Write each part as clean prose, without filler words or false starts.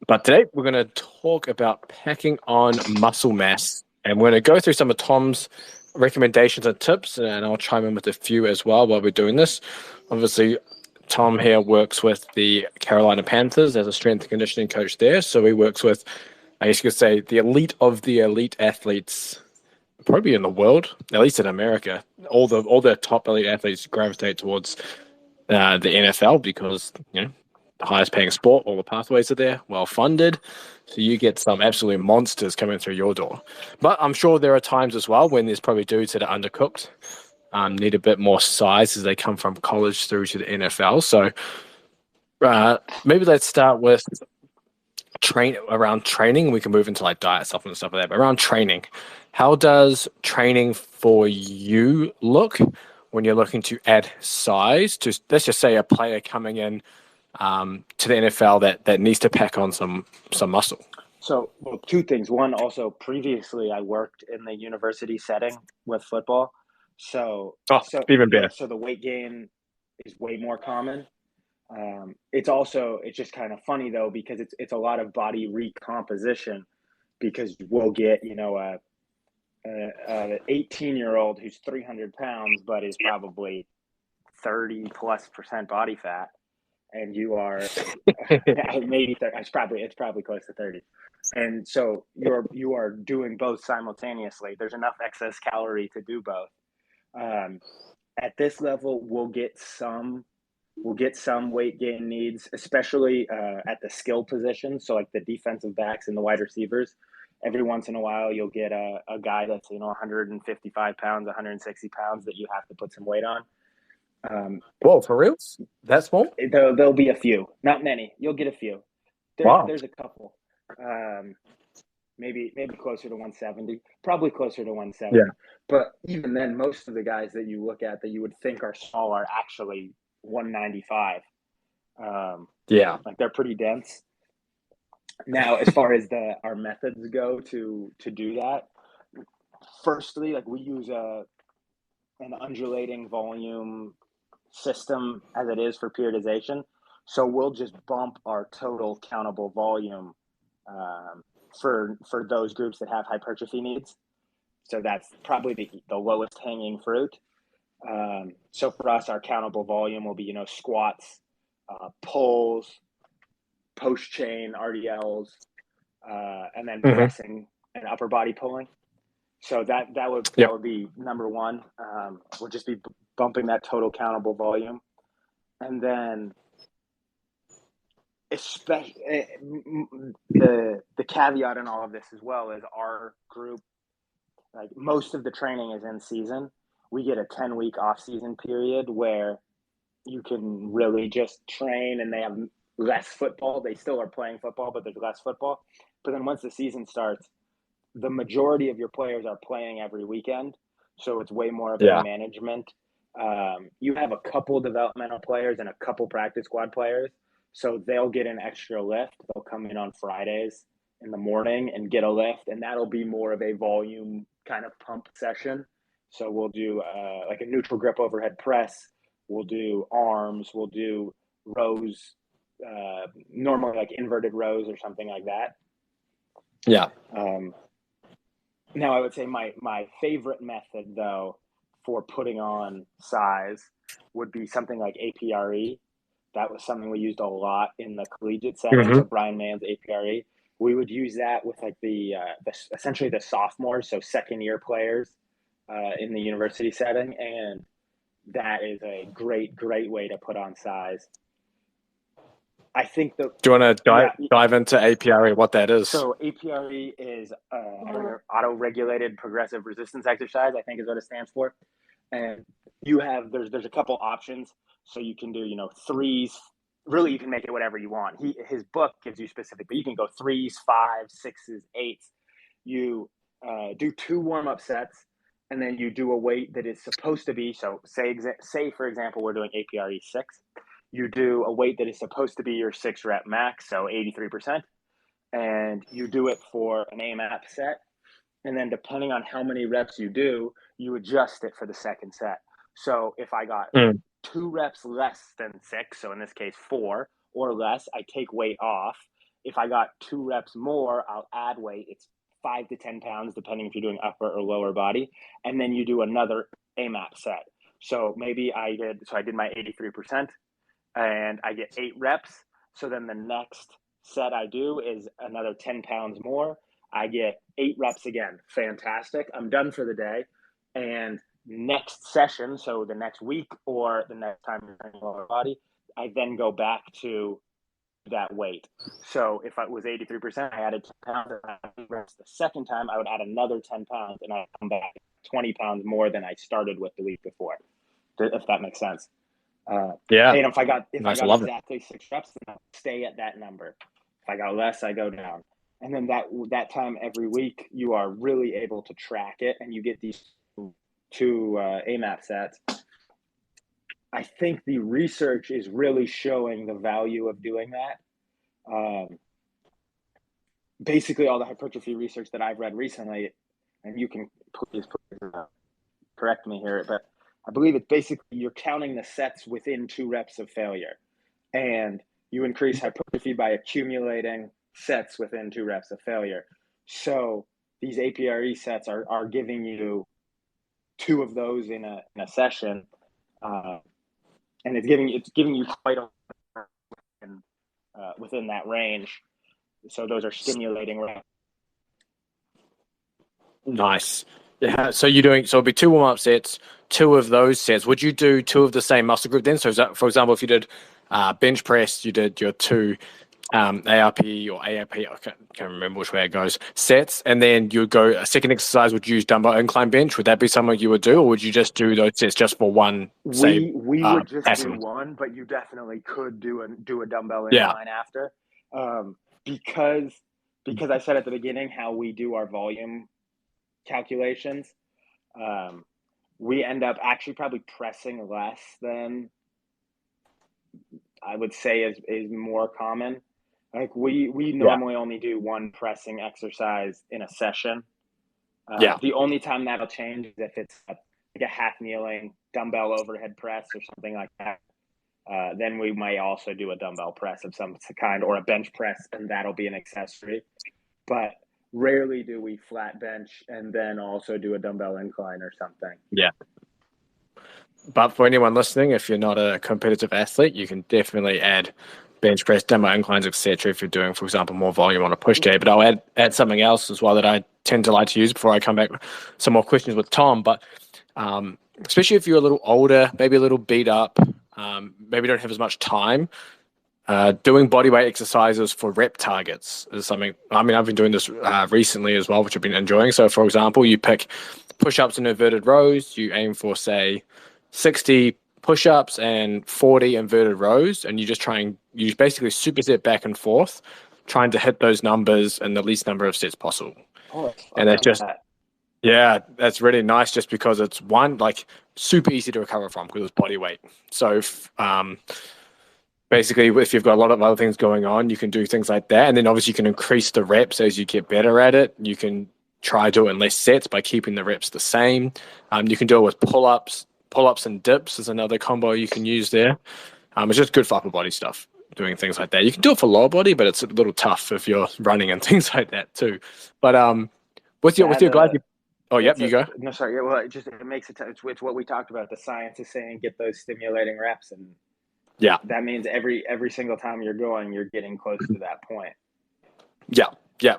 But today we're going to talk about packing on muscle mass, and we're going to go through some of Tom's recommendations and tips, and I'll chime in with a few as well while we're doing this. Obviously, Tom here works with the Carolina Panthers as a strength and conditioning coach there, so he works with, I guess you could say, the elite of the elite athletes, probably in the world, at least in America. All the top elite athletes gravitate towards the NFL because the highest paying sport, all the pathways are there, well funded. So you get some absolute monsters coming through your door. But I'm sure there are times as well when there's probably dudes that are undercooked, need a bit more size as they come from college through to the NFL. So maybe let's start with training. We can move into like diet supplements and stuff like that. But around training, how does training for you look when you're looking to add size to, let's just say, a player coming in to the NFL that needs to pack on some muscle? So, well, two things. One, also previously I worked in the university setting with football. So, Oh, so even yeah, better. so the weight gain is way more common. It's just kind of funny though because it's a lot of body recomposition because we'll get a 18-year-old who's 300 pounds but is probably 30+% body fat, and you are maybe 30, it's probably close to 30, and so you are doing both simultaneously. There's enough excess calorie to do both. um, at this level we'll get some weight gain needs, especially at the skill position, so like the defensive backs and the wide receivers. Every once in a while you'll get a guy that's 155 pounds, 160 pounds that you have to put some weight on. Whoa, for real? That small? There'll be a few, not many. You'll get a few. Wow. There's a couple. Um, maybe closer to 170, probably closer to Yeah. 170. But even then, most of the guys that you look at that you would think are small are actually 195. Yeah. Like they're pretty dense. Now, as far as our methods go to do that, firstly, like we use an undulating volume system as it is for periodization. So we'll just bump our total countable volume um, for those groups that have hypertrophy needs. So that's probably the lowest hanging fruit. So for us, our countable volume will be squats, pulls, post chain RDLs, and then Hmm. pressing and upper body pulling. So that would Yep. be number one. We'll just be bumping that total countable volume, and then especially the caveat in all of this as well is our group, like most of the training is in season. We get a 10-week off season period where you can really just train, and they have less football. They still are playing football, but there's less football. But then once the season starts, the majority of your players are playing every weekend, so it's way more of a Yeah. management. You have a couple developmental players and a couple practice squad players, so they'll get an extra lift. They'll come in on Fridays in the morning and get a lift, and that'll be more of a volume kind of pump session. So we'll do like a neutral grip overhead press. We'll do arms. We'll do rows, normally like inverted rows or something like that. Yeah. Um, Now, I would say my favorite method, though, for putting on size would be something like APRE. That was something we used a lot in the collegiate setting. Hmm. So Brian Mann's APRE. We would use that with like the essentially the sophomores, so second year players in the university setting, and that is a great way to put on size. I think the Do you want to yeah. dive into APRE, what that is? So APRE is auto-regulated progressive resistance exercise, I think is what it stands for. And there's a couple options. So you can do threes. Really, you can make it whatever you want. His book gives you specific, but you can go threes, fives, sixes, eights. You do two warm-up sets, and then you do a weight that is supposed to be. So say for example we're doing APRE 6. You do a weight that is supposed to be your 6 rep max, so 83%, and you do it for an AMAP set. And then depending on how many reps you do, you adjust it for the second set. So if I got Mm. 2 reps less than 6, so in this case 4 or less, I take weight off. if I got 2 reps more, I'll add weight. It's 5 to 10 pounds, depending if you're doing upper or lower body. And then you do another AMAP set. So maybe I did my 83% and I get 8 reps. So then the next set I do is another 10 pounds more. I get 8 reps again. Fantastic. I'm done for the day. And next session, so the next week or the next time you're training lower body, I then go back to that weight. So if I was 83%, I added 10 pounds. And reps the second time, I would add another 10 pounds, and I come back 20 pounds more than I started with the week before, if that makes sense. Yeah. And if I got Love it. exactly 6 reps, then I stay at that number. If I got less, I go down. And then that time every week, you are really able to track it, and you get these two AMAP sets. I think the research is really showing the value of doing that. Basically, all the hypertrophy research that I've read recently, and you can please correct me here, but I believe it's basically you're counting the sets within 2 reps of failure, and you increase hypertrophy by accumulating sets within 2 reps of failure. So these APRE sets are giving you 2 of those in a session, and it's giving you quite a within that range. So those are stimulating reps. Nice. Yeah. So it'll be 2 warm-up sets, 2 of those sets. Would you do 2 of the same muscle group then? So for example, if you did bench press, you did your 2 ARP or AAP, I can't remember which way it goes, sets, and then you'd go a second exercise would use dumbbell incline bench. Would that be something you would do, or would you just do those sets just for one, say, we would just pattern? do one, but you definitely could do a dumbbell Yeah. incline after, because I said at the beginning how we do our volume calculations. We end up actually probably pressing less than I would say is more common. Like we normally only do one pressing exercise in a session. The only time that'll change is if it's like a half kneeling dumbbell overhead press or something like that. Then we might also do a dumbbell press of some kind or a bench press, and that'll be an accessory. But rarely do we flat bench and then also do a dumbbell incline or something. Yeah. But for anyone listening, if you're not a competitive athlete, you can definitely add bench press, dumbbell inclines, etc. if you're doing, for example, more volume on a push day. But I'll add something else as well that I tend to like to use before I come back with some more questions with Tom. But especially if you're a little older, maybe a little beat up, maybe don't have as much time, doing bodyweight exercises for rep targets is something. I mean, I've been doing this recently as well, which I've been enjoying. So, for example, you pick push-ups in inverted rows. You aim for, say, 60 push-ups and 40 inverted rows, and you basically superset back and forth, trying to hit those numbers in the least number of sets possible. And that's really nice, just because it's super easy to recover from because it's body weight. So basically, if you've got a lot of other things going on, you can do things like that, and then obviously you can increase the reps as you get better at it. You can try do it in less sets by keeping the reps the same. You can do it with pull-ups and dips is another combo you can use there. It's just good for upper body stuff, doing things like that. You can do it for lower body, but it's a little tough if you're running and things like that too. But with your guys, you go. No, sorry. Yeah, well, it makes it. It's what we talked about. The science is saying get those stimulating reps, and that means every single time you're going, you're getting close to that point. Yeah,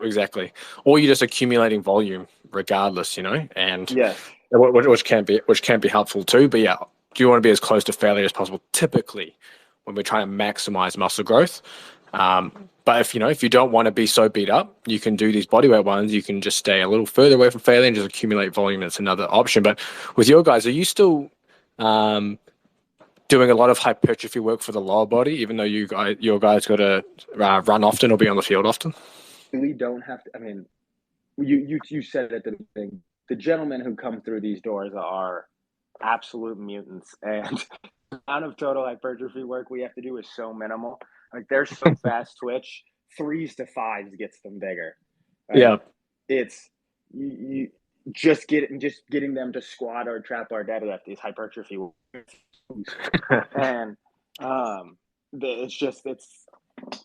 exactly. Or you're just accumulating volume, regardless, and yes. Which can be helpful too. But yeah, do you want to be as close to failure as possible? Typically, when we're trying to maximize muscle growth. But if you don't want to be so beat up, you can do these bodyweight ones. You can just stay a little further away from failure and just accumulate volume. That's another option. But with your guys, are you still doing a lot of hypertrophy work for the lower body, even though your guys got to run often or be on the field often? We don't have to. I mean, you said it at the beginning. The gentlemen who come through these doors are absolute mutants, and the amount of total hypertrophy work we have to do is so minimal. Like they're so fast twitch, 3s to 5s gets them bigger. It's you just getting them to squat or trap bar deadlift is hypertrophy, and it's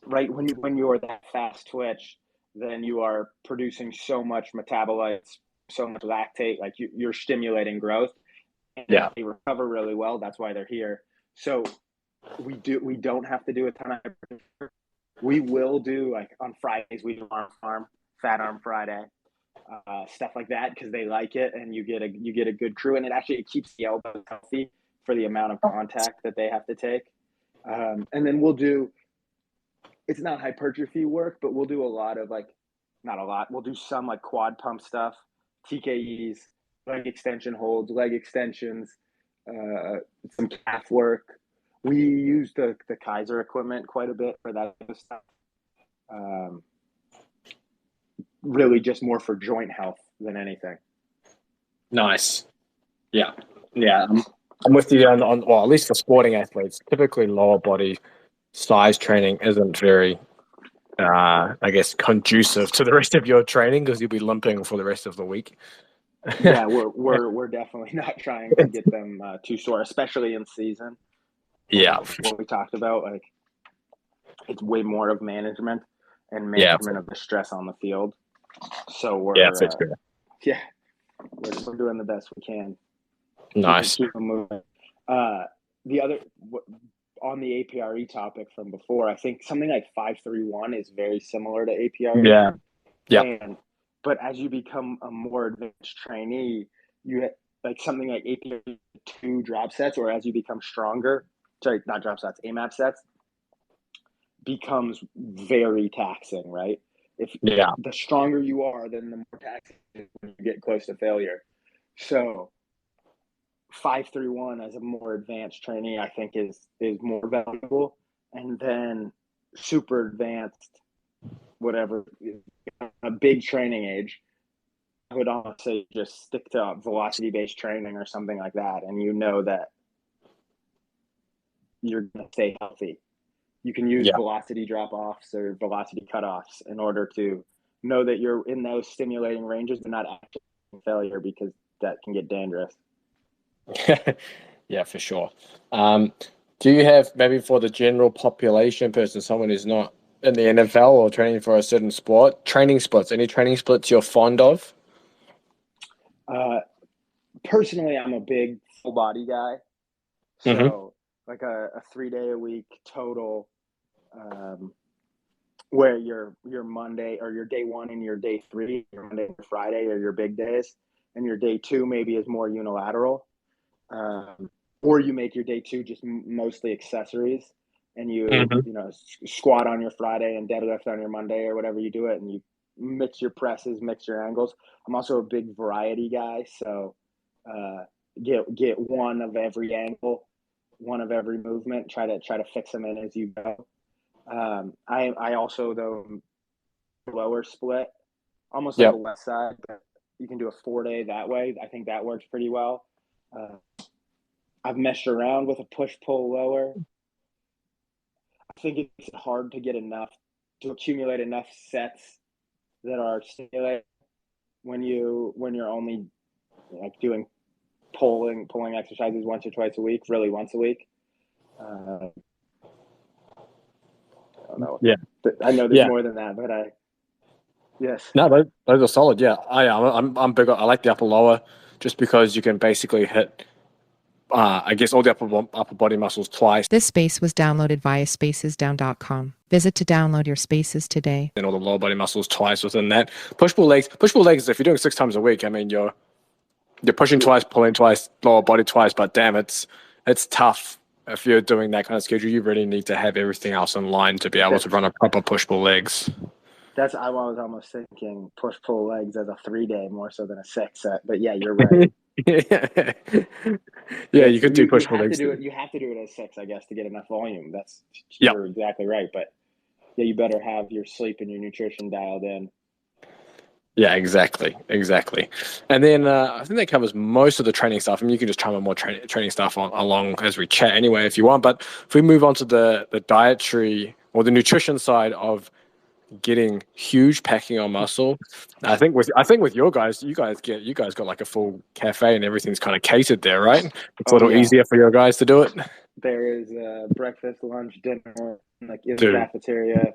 right when you're that fast twitch, then you are producing so much metabolites, so much lactate, like you're stimulating growth, and Yeah. they recover really well. That's why they're here. So we don't have to do a ton of hypertrophy. We will do, like, on Fridays we do arm fat arm Friday, stuff like that, because they like it, and you get a good crew, and it keeps the elbows healthy for the amount of contact that they have to take. And then it's not hypertrophy work, but we'll do a lot of, like, not a lot. We'll do some, like, quad pump stuff, TKEs, leg extension holds, leg extensions, some calf work. We use the Kaiser equipment quite a bit for that stuff. Really just more for joint health than anything. Nice. Yeah. Yeah. I'm with you on well, at least for sporting athletes, typically lower body size training isn't very, I guess, conducive to the rest of your training because you'll be limping for the rest of the week. Yeah, we're definitely not trying to get them too sore, especially in season. Yeah. What we talked about, like, it's way more of management and Yeah. management of the stress on the field. So Yeah, for sure. we're doing the best we can. Nice. Keep them moving. The other on the APRE topic from before, I think something like 531 is very similar to APRE. Yeah. Yeah. But as you become a more advanced trainee, you like something like APRE 2 drop sets, or as you become stronger, sorry, not drop sets, AMAP sets, becomes very taxing, right? If the stronger you are, then the more taxing it is when you get close to failure. So 531 as a more advanced trainee, I think is more valuable. And then super advanced, whatever, a big training age, I would honestly just stick to velocity-based training or something like that, and you know that you're going to stay healthy. You can use velocity drop-offs or velocity cutoffs in order to know that you're in those stimulating ranges and not actually failure, because that can get dangerous. Yeah, for sure. Do you have, maybe for the general population person, someone who's not in the NFL or training for a certain sport, training splits? Any training splits you're fond of? Personally, I'm a big full body guy. So like a 3-day a week total, where your Monday or your day 1 and your day 3, your Monday and Friday are your big days, and your day 2 maybe is more unilateral. Or you make your day 2 just mostly accessories, and you squat on your Friday and deadlift on your Monday, or whatever you do it, and you mix your presses, mix your angles. I'm also a big variety guy, so get one of every angle, one of every movement. Try to fix them in as you go. I also, though, lower split, almost like a left side, but you can do a 4-day that way. I think that works pretty well. I've messed around with a push-pull lower. I think it's hard to accumulate enough sets that are stimulating when you're only, like, doing pulling exercises once or twice a week, really once a week. I don't know. Yeah, I know there's more than that, but yes. No, those are solid. Yeah, I'm big. I like the upper lower, just because you can basically hit, I guess, all the upper body muscles twice. This space was downloaded via spacesdown.com. Visit to download your spaces today. And all the lower body muscles twice within that. Push-pull legs. Push-pull legs, if you're doing 6 times a week, I mean, you're pushing twice, pulling twice, lower body twice, but damn, it's tough. If you're doing that kind of schedule, you really need to have everything else in line to be able to run a proper push-pull legs. I was almost thinking push-pull legs as a 3-day more so than a 6 set, but yeah, you're right. Yeah, you could do push-pull legs. You have to do it as 6, I guess, to get enough volume. You're exactly right, but yeah, you better have your sleep and your nutrition dialed in. Yeah, exactly. And then I think that covers most of the training stuff. I mean, you can just chime on more training stuff along as we chat anyway if you want. But if we move on to the dietary or the nutrition side of getting huge, packing on muscle. I think with you guys got like a full cafe and everything's kind of catered there, right? It's a Oh little yeah, easier for your guys to do it. there is breakfast, lunch, dinner, like in the Dude, cafeteria.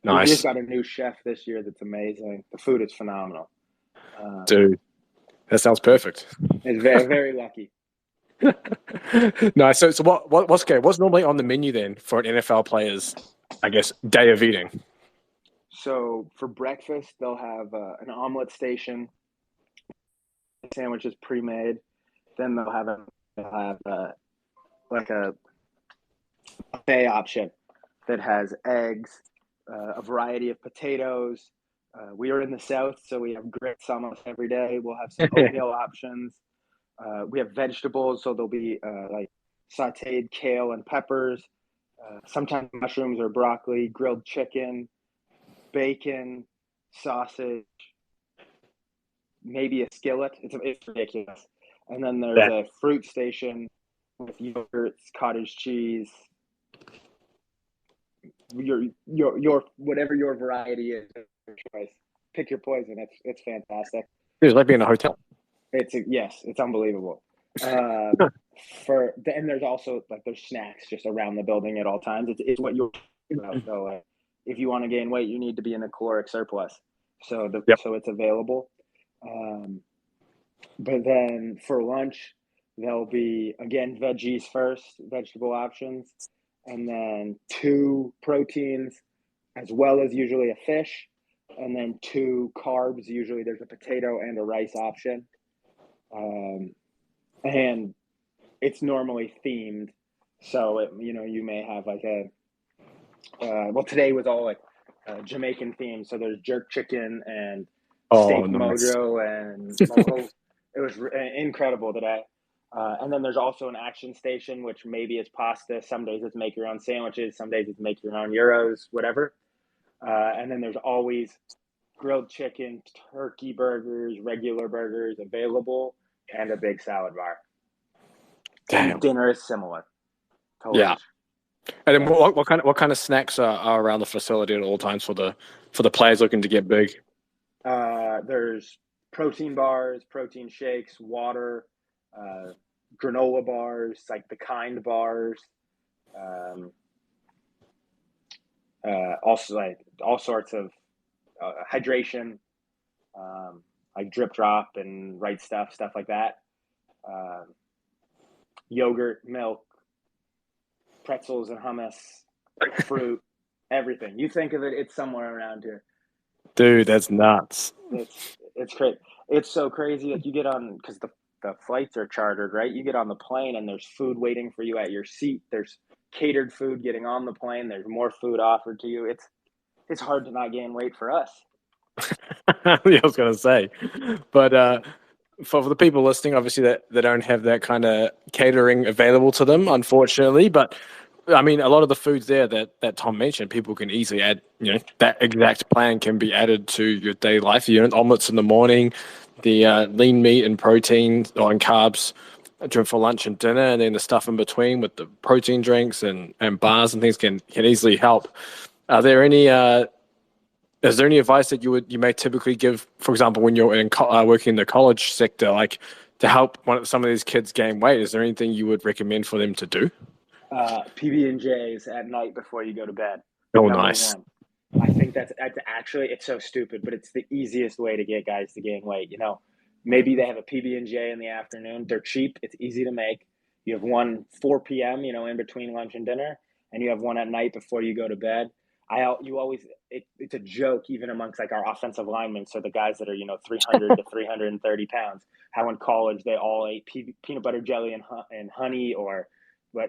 We just nice. got a new chef this year that's amazing. The food is phenomenal. Dude, that sounds perfect. It's very very lucky. Nice. So what's okay? What's normally on the menu then for an NFL player's, I guess, day of eating? So for breakfast, they'll have an omelet station, sandwiches pre-made. Then they'll have like a buffet option that has eggs, a variety of potatoes. We are in the South, so we have grits almost every day. We'll have some oatmeal options. We have vegetables, so there'll be like sautéed kale and peppers, sometimes mushrooms or broccoli, grilled chicken, bacon, sausage, maybe a skillet. It's ridiculous. And then there's Yeah. a fruit station with yogurts, cottage cheese, your whatever your variety is, your choice. Pick your poison. It's fantastic. It's like being in a hotel. Yes, it's unbelievable. And there's also like there's snacks just around the building at all times. It's what you're about. So if you want to gain weight, you need to be in a caloric surplus. Yep. So it's available. But then for lunch, there'll be again veggies first, vegetable options, and then two proteins, as well as usually a fish, and then two carbs. Usually there's a potato and a rice option. And it's normally themed. So you may have like well, today was all like Jamaican themed. So there's jerk chicken and Oh, steak nice. mojo and mojo. It was incredible today. And then there's also an action station, which maybe is pasta. Some days it's make your own sandwiches. Some days it's make your own gyros, whatever. And then there's always grilled chicken, turkey burgers, regular burgers available, and a big salad bar. Damn. And dinner is similar. Totally. Yeah. And then Yes. what kind of snacks are around the facility at all times for the players looking to get big? There's protein bars, protein shakes, water, granola bars, like the kind bars. Um, also, like all sorts of hydration, like drip drop and right stuff like that. Uh, Yogurt, milk, pretzels and hummus, fruit, everything. You think of it, it's somewhere around here. Dude, that's nuts. It's crazy. It's so crazy. Like you get on because the flights are chartered, right? You get on the plane and there's food waiting for you at your seat. There's catered food getting on the plane. There's more food offered to you. It's hard to not gain weight for us. Yeah, I was gonna say, but for the people listening, obviously that they don't have that kind of catering available to them, unfortunately. But I mean, a lot of the foods there that Tom mentioned, people can easily add. That exact plan can be added to your daily life. Omelets in the morning, the lean meat and protein or and carbs drink for lunch and dinner, and then the stuff in between with the protein drinks and bars and things can easily help. Are there any is there any advice that you may typically give, for example, when you're working in the college sector, like to help some of these kids gain weight? Is there anything you would recommend for them to do? PB&Js at night before you go to bed. Oh, Number nice. one. I think that's actually it's so stupid, but it's the easiest way to get guys to gain weight. Maybe they have a PB&J in the afternoon. They're cheap. It's easy to make. You have one 4 p.m. In between lunch and dinner, and you have one at night before you go to bed. It's a joke even amongst like our offensive linemen. So the guys that are 300 to 330 pounds, how in college they all ate peanut butter jelly and honey, or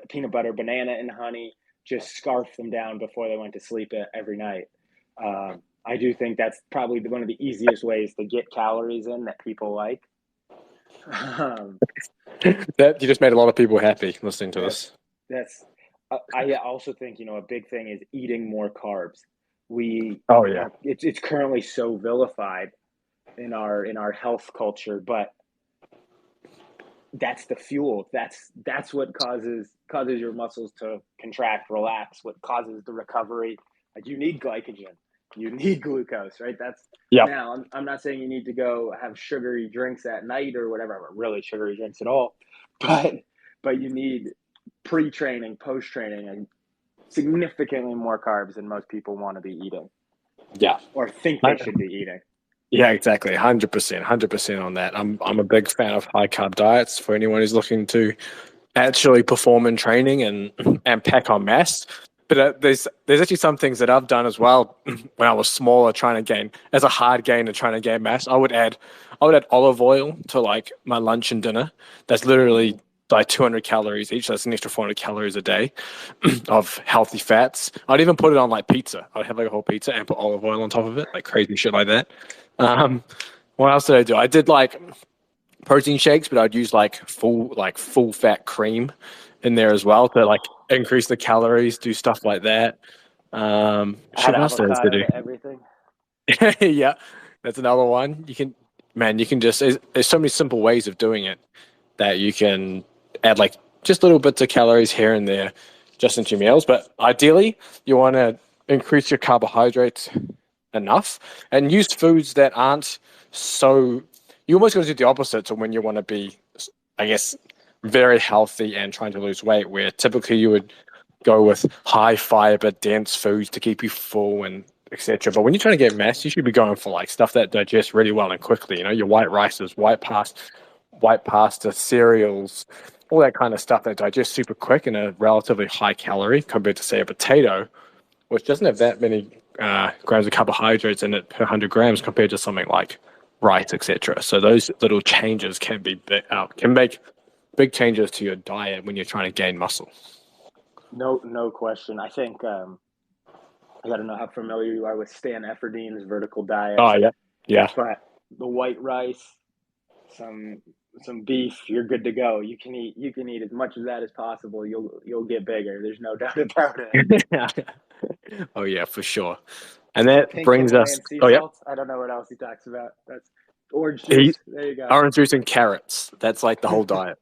peanut butter banana and honey, just scarf them down before they went to sleep every night. I do think that's probably one of the easiest ways to get calories in that people like. That you just made a lot of people happy listening to this. That's. I also think a big thing is eating more carbs. Oh yeah. It's currently so vilified in our health culture, but that's the fuel. That's what causes your muscles to contract, relax. What causes the recovery? Like you need glycogen. You need glucose, right? Yeah. Now I'm not saying you need to go have sugary drinks at night or whatever, or really sugary drinks at all, but you need pre-training, post-training, and significantly more carbs than most people want to be eating Yeah. or think they should be eating. Yeah, exactly. 100% on that. I'm a big fan of high carb diets for anyone who's looking to actually perform in training and pack on mass. But there's actually some things that I've done as well when I was smaller, trying to gain as a hard gainer, trying to gain mass. I would add olive oil to like my lunch and dinner. That's literally like 200 calories each. That's an extra 400 calories a day of healthy fats. I'd even put it on like pizza. I'd have like a whole pizza and put olive oil on top of it, like crazy shit like that. Um, what else did I do? I did like protein shakes, but I'd use like full fat cream in there as well to like increase the calories, do stuff like that. Add Shit, what else did I used to avocado do? to everything. Yeah, that's another one. You can just there's so many simple ways of doing it that you can add like just little bits of calories here and there just into your meals. But ideally, you want to increase your carbohydrates enough and use foods that aren't so. You almost got to do the opposite to when you want to be, I guess, very healthy and trying to lose weight, where typically you would go with high fiber, dense foods to keep you full and etc. But when you're trying to get mass, you should be going for like stuff that digests really well and quickly. You know, your white rices, white pasta, cereals, all that kind of stuff that digests super quick and a relatively high calorie compared to say a potato, which doesn't have that many grams of carbohydrates in it per 100 grams compared to something like rice, etc. So those little changes can make big changes to your diet when you're trying to gain muscle. No question. I think I got to know how familiar you are with Stan Efferding's vertical diet, Oh yeah, yeah, but the white rice, some beef, you're good to go. You can eat as much of that as possible. You'll get bigger. There's no doubt about it. oh yeah, for sure. And Some that pink brings us. Himalayan sea Oh yeah, salt. I don't know what else he talks about. That's orange he juice. There you go. orange juice and carrots. That's like the whole diet.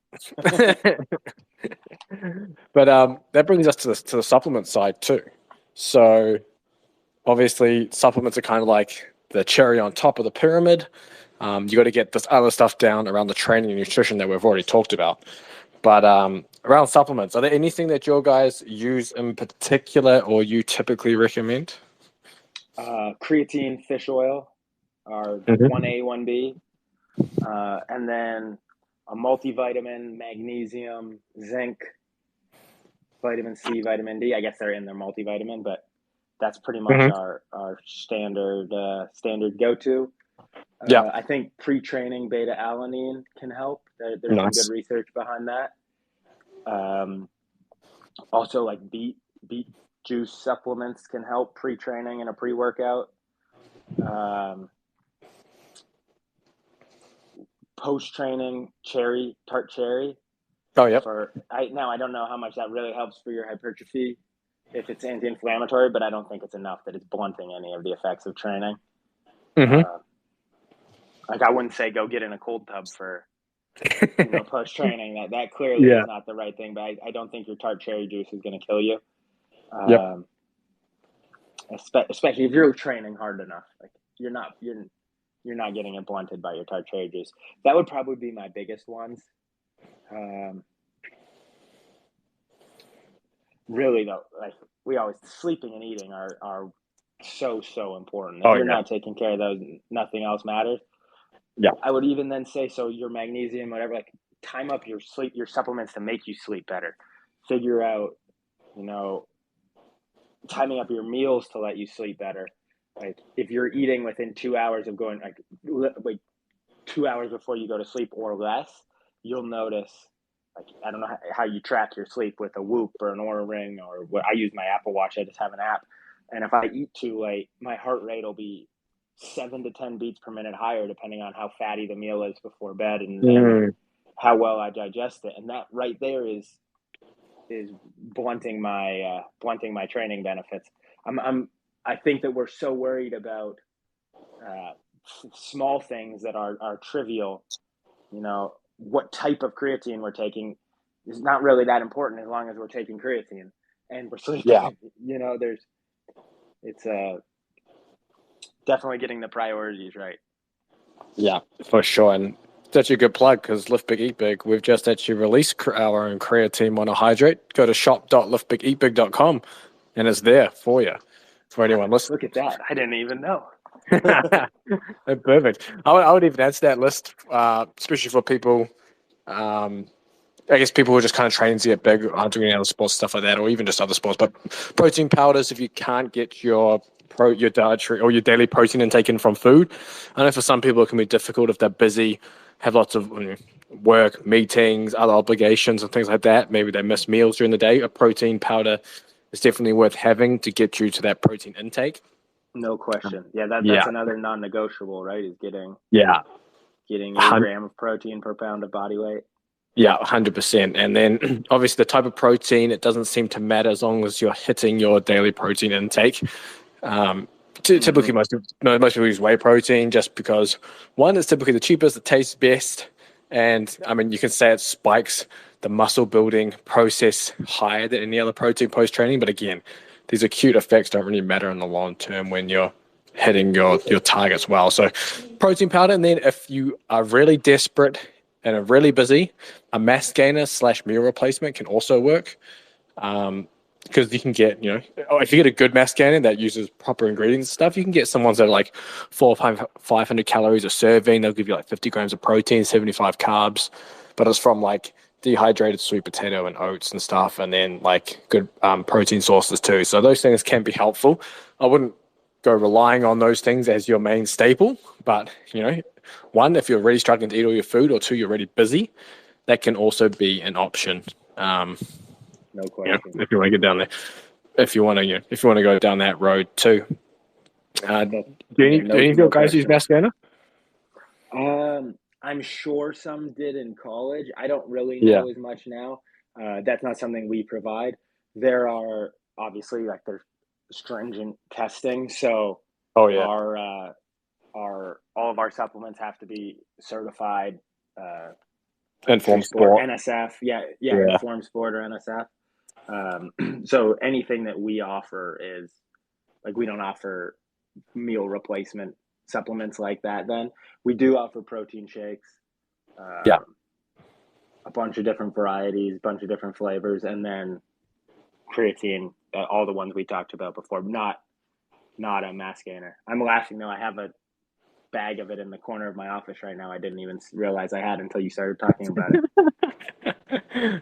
But that brings us to the supplement side too. So obviously, supplements are kind of like the cherry on top of the pyramid. You got to get this other stuff down around the training and nutrition that we've already talked about. But around supplements, are there anything that your guys use in particular or you typically recommend? Creatine, fish oil are Mm-hmm. 1A, 1B. And then a multivitamin, magnesium, zinc, vitamin C, vitamin D. I guess they're in their multivitamin, but that's pretty much Mm-hmm. our standard go-to. Yeah, I think pre-training beta alanine can help. There's some good nice. research behind that. Also, like beet juice supplements can help pre-training and a pre-workout. Post-training tart cherry. Oh, yep. I don't know how much that really helps for your hypertrophy if it's anti-inflammatory, but I don't think it's enough that it's blunting any of the effects of training. Mm-hmm. Like I wouldn't say go get in a cold tub for post training. That clearly Yeah. is not the right thing, but I don't think your tart cherry juice is going to kill you. Yep. Especially if you're training hard enough, like you're not getting it blunted by your tart cherry juice. That would probably be my biggest ones. Really though, like we always sleeping and eating are so important. If Oh, you're yeah. not taking care of those, nothing else matters. Yeah. I would even then say, so your magnesium, whatever, like time up your supplements to make you sleep better. Figure out, timing up your meals to let you sleep better. Like if you're eating within 2 hours of going, like 2 hours before you go to sleep or less, you'll notice. Like I don't know how you track your sleep with a Whoop or an Oura Ring or what. I use my Apple Watch. I just have an app, and if I eat too late, my heart rate will be 7 to 10 beats per minute higher, depending on how fatty the meal is before bed and how well I digest it. And that right there is blunting my training benefits. I think that we're so worried about small things that are trivial. What type of creatine we're taking is not really that important as long as we're taking creatine and we're sleeping. Yeah. There's it's definitely getting the priorities right. Yeah, for sure. And it's actually a good plug because Lift Big Eat Big, we've just actually released our own creatine monohydrate. Go to shop.liftbigeatbig.com and it's there for you, for anyone listening. Look at that. I didn't even know. Perfect. I would even add to that list, especially for people, I guess people who are just kind of training to get big, aren't doing any other sports, stuff like that, or even just other sports. But protein powders, if you can't get your dietary or your daily protein intake in from food, I know for some people it can be difficult if they're busy, have lots of work, meetings, other obligations, and things like that. Maybe they miss meals during the day. A protein powder is definitely worth having to get you to that protein intake. No question. Yeah, that's Yeah, another non-negotiable, right? Is getting yeah. 8 gram of protein per pound of body weight. Yeah, 100%. And then obviously the type of protein, it doesn't seem to matter as long as you're hitting your daily protein intake. Typically, most people use whey protein just because, one, it's typically the cheapest, it tastes best. And I mean, you can say it spikes the muscle building process higher than any other protein post training. But again, these acute effects don't really matter in the long term when you're hitting your targets well. So protein powder. And then if you are really desperate and are really busy, a mass gainer / meal replacement can also work. Because you can get, if you get a good mass gainer that uses proper ingredients and stuff, you can get some ones that are like 400 or 500 calories a serving. They'll give you like 50 grams of protein, 75 carbs, but it's from like dehydrated sweet potato and oats and stuff, and then like good protein sources too. So those things can be helpful. I wouldn't go relying on those things as your main staple, but one, if you're really struggling to eat all your food, or two, you're really busy, that can also be an option. No question. If you want to get down there, if you want to go down that road too. Do any of your guys use mass gainer? I'm sure some did in college. I don't really know as much now. That's not something we provide. There are obviously there's stringent testing, so our all of our supplements have to be certified. Informed Sport, NSF, Informed Sport or NSF. So anything that we offer is we don't offer meal replacement supplements like that. Then we do offer protein shakes, a bunch of different varieties, bunch of different flavors, and then creatine, all the ones we talked about before. Not a mass gainer. I'm laughing though. I have a bag of it in the corner of my office right now. I didn't even realize I had until you started talking about it.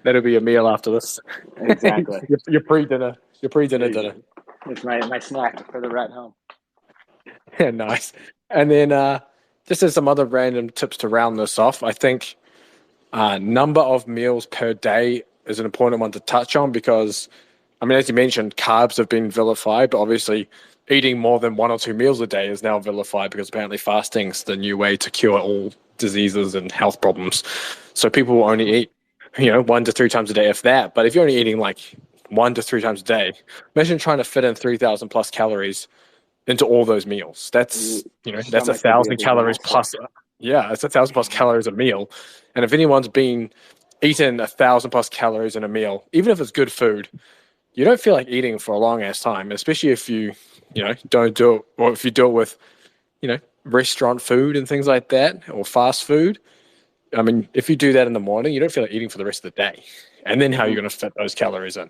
That'll be a meal after this. Exactly. your pre-dinner dinner. It's my snack for the ride home. Yeah, nice. And then just as some other random tips to round this off, I think number of meals per day is an important one to touch on because, I mean, as you mentioned, carbs have been vilified, but obviously eating more than 1 or 2 meals a day is now vilified because apparently fasting's the new way to cure all diseases and health problems. So people will only eat, 1 to 3 times a day, if that. But if you're only eating like 1 to 3 times a day, imagine trying to fit in 3,000 plus calories into all those meals. That's, that's 1,000 calories plus. Yeah, it's 1,000 plus calories a meal. And if anyone's been eaten 1,000 plus calories in a meal, even if it's good food, you don't feel like eating for a long ass time, especially if you, don't do it, or if you do it with, restaurant food and things like that, or fast food. I mean, if you do that in the morning, you don't feel like eating for the rest of the day. And then how are you going to fit those calories in?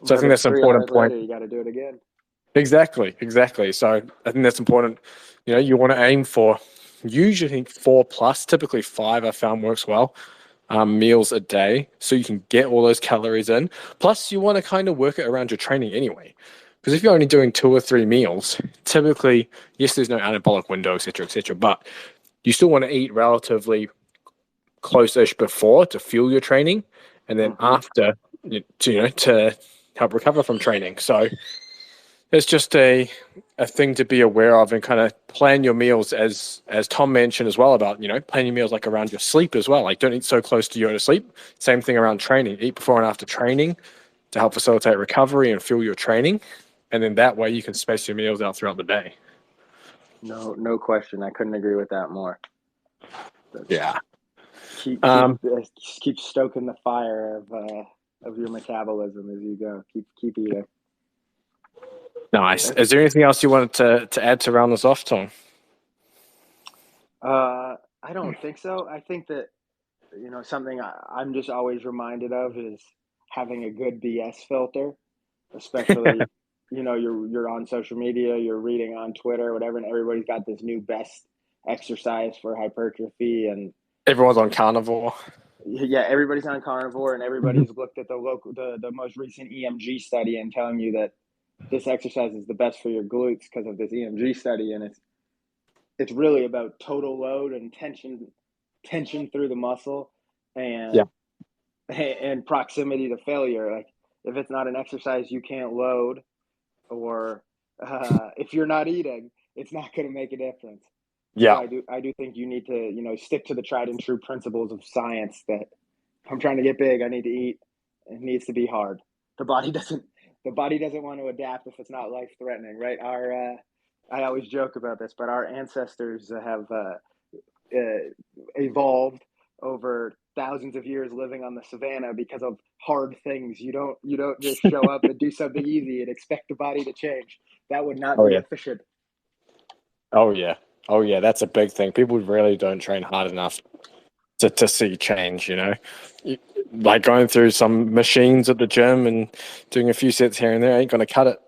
So I think that's an important point. Later, you got to do it again. Exactly. So I think that's important. You want to aim for usually 4 plus, typically 5 I found works well, meals a day, so you can get all those calories in. Plus, you want to kind of work it around your training anyway. Because if you're only doing 2 or 3 meals, typically, yes, there's no anabolic window, et cetera, but you still want to eat relatively close-ish before to fuel your training, and then after to help recover from training. So it's just a thing to be aware of and kind of plan your meals as Tom mentioned as well about, plan your meals like around your sleep as well. Like don't eat so close to your sleep. Same thing around training. Eat before and after training to help facilitate recovery and fuel your training. And then that way you can space your meals out throughout the day. No question. I couldn't agree with that more. Yeah. Keep stoking the fire of your metabolism as you go. Keep eating. Nice. Is there anything else you wanted to add to round this off, Tom? I don't think so. I think that, something I'm just always reminded of is having a good BS filter, especially, you're on social media, you're reading on Twitter, whatever, and everybody's got this new best exercise for hypertrophy, and Everyone's on carnivore. yeah, everybody's on carnivore, and everybody's looked at the most recent EMG study and telling you that this exercise is the best for your glutes because of this EMG study, and it's really about total load and tension through the muscle, Yeah. and proximity to failure. Like, if it's not an exercise you can't load, or if you're not eating, it's not going to make a difference. Yeah. So I do think you need to, stick to the tried and true principles of science that if I'm trying to get big, I need to eat. It needs to be hard. The body doesn't want to adapt if it's not life threatening, right? I always joke about this, but our ancestors have evolved over thousands of years living on the savannah because of hard things. You don't just show up and do something easy and expect the body to change. That would not be efficient. Oh yeah. Oh yeah. That's a big thing. People really don't train hard enough to see change. Like going through some machines at the gym and doing a few sets here and there ain't going to cut it.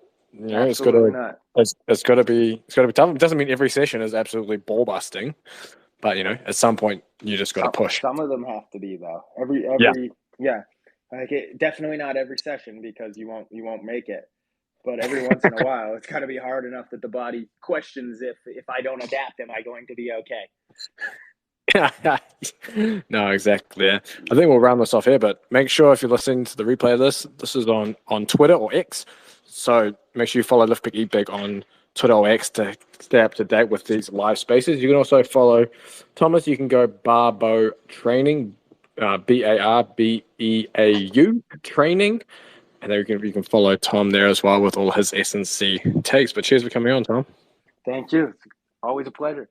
Absolutely not. It's got to be tough. It doesn't mean every session is absolutely ball busting, but at some point you just got to push. Some of them have to be, though. Every like definitely not every session, because you won't make it. But every once in a while, it's got to be hard enough that the body questions if I don't adapt, am I going to be okay? No, exactly. Yeah. I think we'll round this off here, but make sure if you're listening to the replay of this is on Twitter or X. So make sure you follow Lift Big Eat Big on Twitter or X to stay up to date with these live spaces. You can also follow Thomas. You can go Barbeau Training, BARBEAU Training. And then you can follow Tom there as well with all his S&C takes. But cheers for coming on, Tom. Thank you. It's always a pleasure.